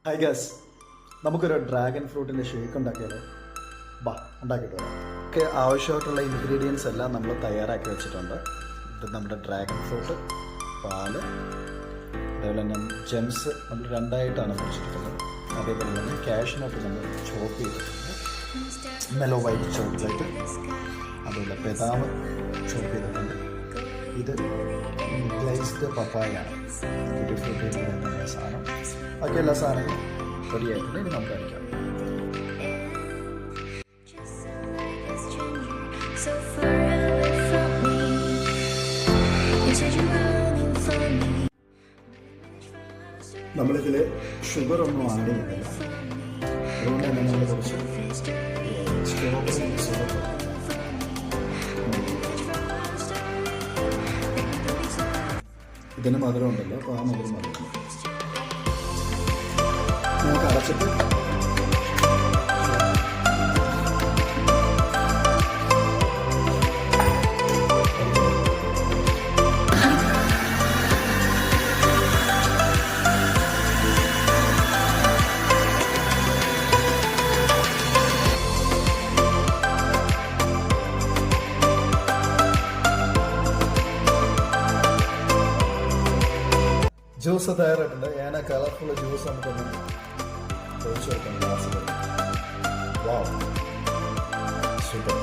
Hi guess, നമുക്കൊരു dragon ഫ്രൂട്ടിൻ്റെ shake ഉണ്ടാക്കിയാലോ? ഉണ്ടാക്കിയിട്ട് വരാം. ആവശ്യമായിട്ടുള്ള ഇൻഗ്രീഡിയൻസ് എല്ലാം നമ്മൾ തയ്യാറാക്കി വെച്ചിട്ടുണ്ട്. ഇത് നമ്മുടെ ഡ്രാഗൺ ഫ്രൂട്ട്, പാല്, അതേപോലെ തന്നെ ജെംസ് നമ്മൾ രണ്ടായിട്ടാണ് മുറിച്ചിരിക്കുന്നത്. അതേപോലെ തന്നെ കാഷ്നട്ട് നമ്മൾ ചോപ്പ് ചെയ്തിട്ടുണ്ട്, മെലോ വൈറ്റ് ചോക്ലേറ്റ്, അതുപോലെ ബദാം ചോപ്പ് ചെയ്തിട്ടുണ്ട്. ഇത് ഗ്ലേസ്ഡ് പപ്പായാണ്, ട്യൂട്ടി ഫ്രൂട്ടി പറയുന്ന സാധനം. ബാക്കി എല്ലാ സാധനങ്ങളും റെഡിയായിട്ടുണ്ട്. ഇനി നമുക്ക് കഴിക്കാം. നമ്മളിതിൽ ഷുഗർ ഒന്നും ആഡ് ചെയ്യുന്നില്ല, അതുകൊണ്ട് തന്നെ നമ്മൾ കുറച്ച് സ്ട്രോബെറി സിറപ്പ്, ഇതിന് മധുരം ഉണ്ടല്ലോ, അപ്പോൾ ആ മധുരം നമുക്ക് അടച്ചിട്ട് ജ്യൂസ് തയ്യാറായിട്ടുണ്ട്. ഞാൻ ആ കളർഫുൾ ജ്യൂസ് നമുക്കൊന്ന് ഒഴിച്ചു വെക്കണം ഗ്ലാസ്സിൽ. വാവ്, സൂപ്പർ.